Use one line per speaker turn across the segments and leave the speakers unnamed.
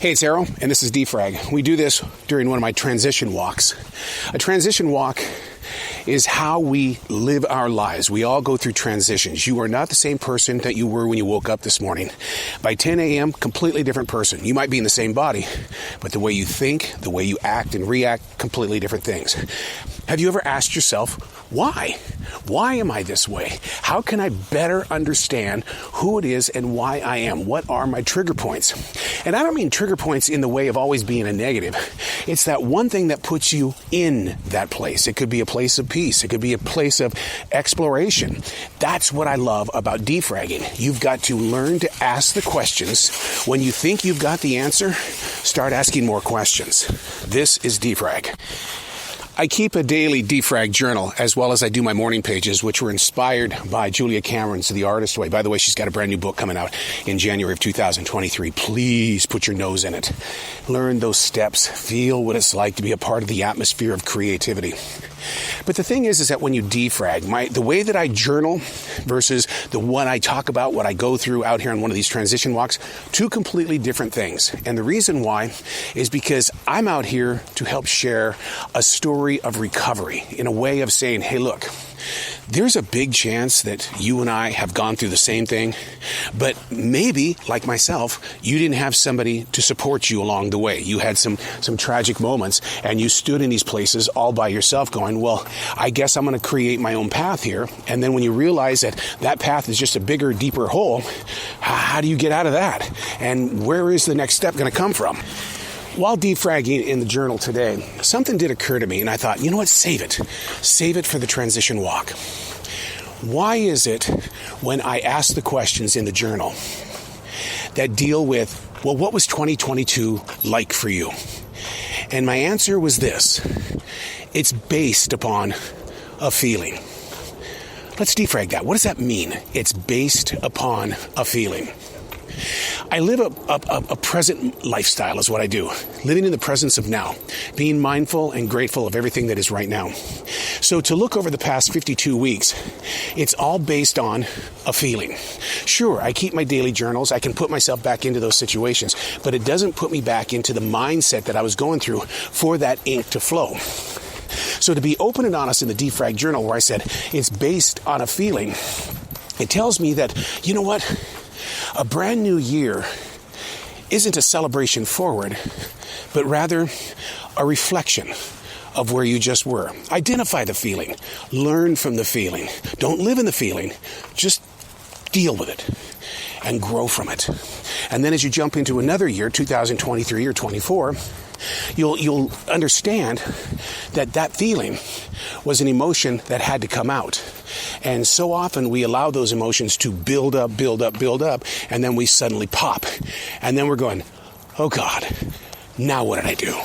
Hey, it's Arrow, and this is Frag. We do this during one of my transition walks. A transition walk is how we live our lives. We all go through transitions. You are not the same person that you were when you woke up this morning. By 10 a.m., completely different person. You might be in the same body, but the way you think, the way you act and react, completely different things. Have you ever asked yourself, why? Why am I this way? How can I better understand who it is and why I am? What are my trigger points? And I don't mean trigger points in the way of always being a negative. It's that one thing that puts you in that place. It could be a place of peace. It could be a place of exploration. That's what I love about defragging. You've got to learn to ask the questions. When you think you've got the answer, start asking more questions. This is defrag. I keep a daily defrag journal as well as I do my morning pages, which were inspired by Julia Cameron's The Artist Way. By the way, she's got a brand new book coming out in January of 2023. Please put your nose in it. Learn those steps. Feel what it's like to be a part of the atmosphere of creativity. But the thing is that when you defrag, the way that I journal versus the one I talk about, what I go through out here on one of these transition walks, two completely different things. And the reason why is because I'm out here to help share a story of recovery in a way of saying, hey, look, there's a big chance that you and I have gone through the same thing, but maybe, like myself, you didn't have somebody to support you along the way. You had some tragic moments, and you stood in these places all by yourself going, well, I guess I'm going to create my own path here. And then when you realize that path is just a bigger, deeper hole, how do you get out of that? And where is the next step going to come from? While defragging in the journal today, something did occur to me, and I thought, you know what, save it. Save it for the transition walk. Why is it when I ask the questions in the journal that deal with, well, what was 2022 like for you? And my answer was this. It's based upon a feeling. Let's defrag that. What does that mean? It's based upon a feeling. I live a present lifestyle is what I do. Living in the presence of now. Being mindful and grateful of everything that is right now. So to look over the past 52 weeks, it's all based on a feeling. Sure, I keep my daily journals. I can put myself back into those situations, but it doesn't put me back into the mindset that I was going through for that ink to flow. So to be open and honest in the defrag journal where I said it's based on a feeling, it tells me that, you know what? A brand new year isn't a celebration forward, but rather a reflection of where you just were. Identify the feeling. Learn from the feeling. Don't live in the feeling. Just deal with it and grow from it. And then as you jump into another year, 2023 or 24, you'll understand that feeling was an emotion that had to come out. And so often we allow those emotions to build up, and then we suddenly pop. And then we're going, oh God, now what did I do?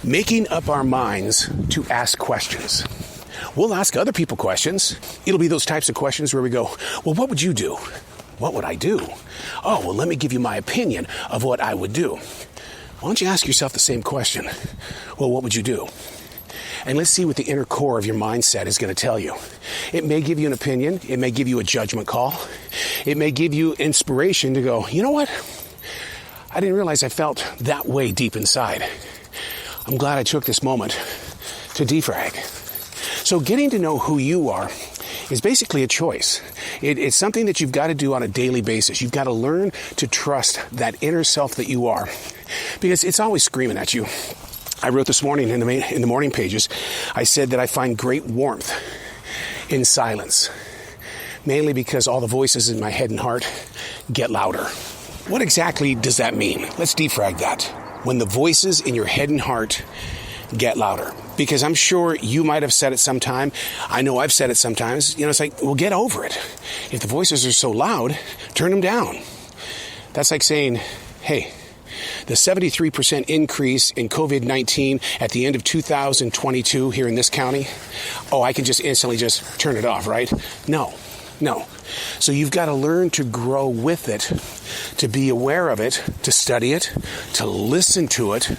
Making up our minds to ask questions. We'll ask other people questions. It'll be those types of questions where we go, well, what would you do? What would I do? Oh, well, let me give you my opinion of what I would do. Why don't you ask yourself the same question? Well, what would you do? And let's see what the inner core of your mindset is going to tell you. It may give you an opinion. It may give you a judgment call. It may give you inspiration to go, you know what? I didn't realize I felt that way deep inside. I'm glad I took this moment to defrag. So getting to know who you are is basically a choice. It's something that you've got to do on a daily basis. You've got to learn to trust that inner self that you are, because it's always screaming at you. I wrote this morning in the morning pages, I said that I find great warmth in silence, mainly because all the voices in my head and heart get louder. What exactly does that mean? Let's defrag that. When the voices in your head and heart get louder. Because I'm sure you might have said it sometime. I know I've said it sometimes. It's like, well, get over it. If the voices are so loud, turn them down. That's like saying, hey, the 73% increase in COVID-19 at the end of 2022 here in this county, I can just instantly just turn it off, right? No. So you've got to learn to grow with it, to be aware of it, to study it, to listen to it,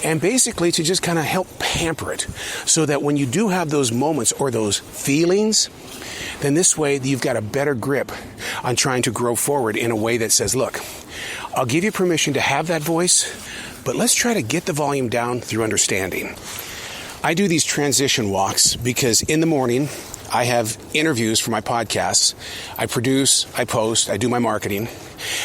and basically to just kind of help pamper it so that when you do have those moments or those feelings, then this way you've got a better grip on trying to grow forward in a way that says, look, I'll give you permission to have that voice, but let's try to get the volume down through understanding. I do these transition walks because in the morning, I have interviews for my podcasts. I produce, I post, I do my marketing.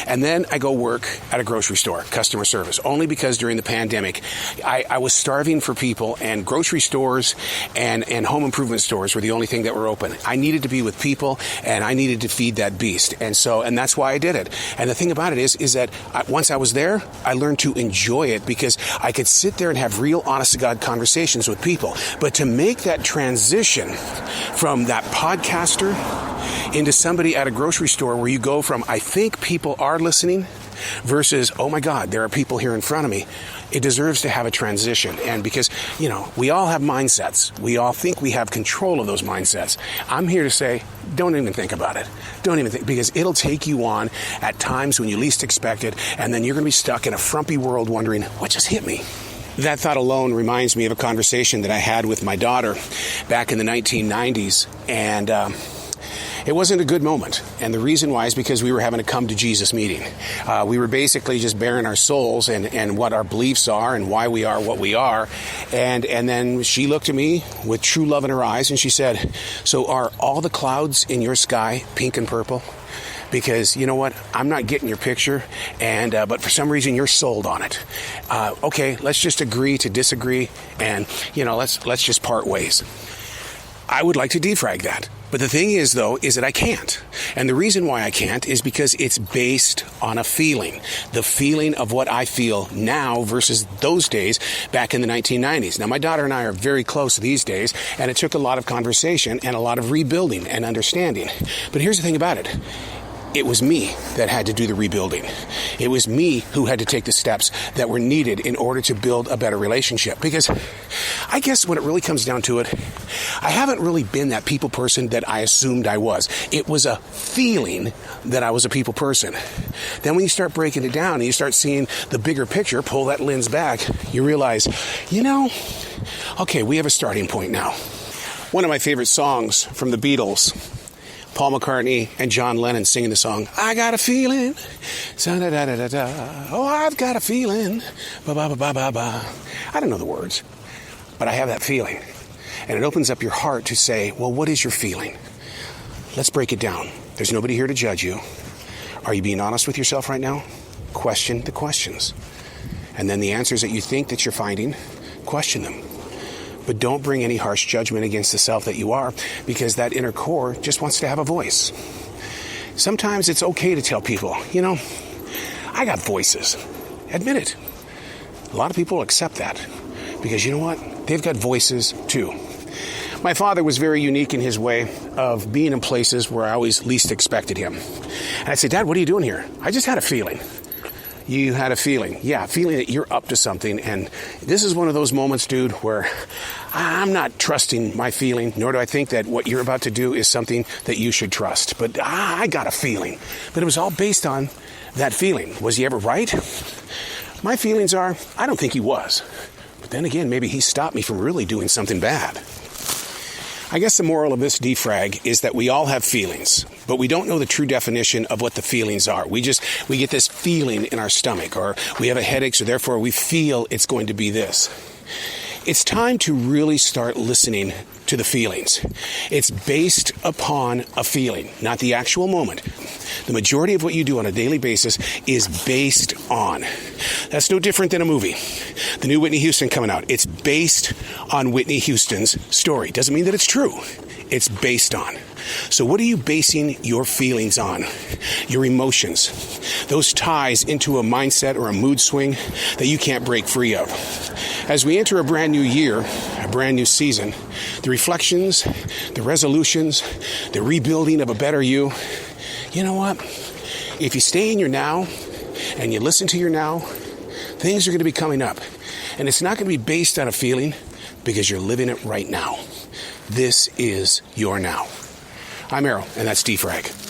And then I go work at a grocery store, customer service, only because during the pandemic, I was starving for people, and grocery stores and home improvement stores were the only thing that were open. I needed to be with people, and I needed to feed that beast. And that's why I did it. And the thing about it is that once I was there, I learned to enjoy it because I could sit there and have real, honest-to-God conversations with people. But to make that transition from that podcaster into somebody at a grocery store where you go from, I think people are listening, versus, oh my God, there are people here in front of me, it deserves to have a transition. And because, we all have mindsets. We all think we have control of those mindsets. I'm here to say, don't even think about it. Don't even think, because it'll take you on at times when you least expect it, and then you're going to be stuck in a frumpy world wondering, what just hit me? That thought alone reminds me of a conversation that I had with my daughter back in the 1990s, and it wasn't a good moment. And the reason why is because we were having a come to Jesus meeting. We were basically just bearing our souls and what our beliefs are and why we are what we are. And then she looked at me with true love in her eyes and she said, so are all the clouds in your sky pink and purple? Because you know what? I'm not getting your picture, but for some reason you're sold on it. Okay, let's just agree to disagree, and let's just part ways. I would like to defrag that. But the thing is, though, is that I can't. And the reason why I can't is because it's based on a feeling. The feeling of what I feel now versus those days back in the 1990s. Now, my daughter and I are very close these days, and it took a lot of conversation and a lot of rebuilding and understanding. But here's the thing about it. It was me that had to do the rebuilding. It was me who had to take the steps that were needed in order to build a better relationship. Because I guess when it really comes down to it, I haven't really been that people person that I assumed I was. It was a feeling that I was a people person. Then when you start breaking it down and you start seeing the bigger picture, pull that lens back, you realize, okay, we have a starting point now. One of my favorite songs from the Beatles, Paul McCartney and John Lennon singing the song, I got a feeling, oh, I've got a feeling, ba-ba-ba-ba-ba. I don't know the words, but I have that feeling. And it opens up your heart to say, well, what is your feeling? Let's break it down. There's nobody here to judge you. Are you being honest with yourself right now? Question the questions. And then the answers that you think that you're finding, question them. But don't bring any harsh judgment against the self that you are, because that inner core just wants to have a voice. Sometimes it's okay to tell people, I got voices. Admit it. A lot of people accept that because you know what? They've got voices too. My father was very unique in his way of being in places where I always least expected him. And I'd say, Dad, what are you doing here? I just had a feeling. You had a feeling. Yeah, a feeling that you're up to something. And this is one of those moments, dude, where I'm not trusting my feeling, nor do I think that what you're about to do is something that you should trust. But I got a feeling. But it was all based on that feeling. Was he ever right? My feelings are, I don't think he was. But then again, maybe he stopped me from really doing something bad. I guess the moral of this defrag is that we all have feelings, but we don't know the true definition of what the feelings are. We get this feeling in our stomach, or we have a headache, so therefore we feel it's going to be this. It's time to really start listening to the feelings. It's based upon a feeling, not the actual moment. The majority of what you do on a daily basis is based on. That's no different than a movie. The new Whitney Houston coming out. It's based on Whitney Houston's story. Doesn't mean that it's true. It's based on. So what are you basing your feelings on? Your emotions. Those ties into a mindset or a mood swing that you can't break free of. As we enter a brand new year, a brand new season, the reflections, the resolutions, the rebuilding of a better you, you know what? If you stay in your now and you listen to your now, things are going to be coming up. And it's not going to be based on a feeling because you're living it right now. This is your now. I'm Errol, and that's defrag.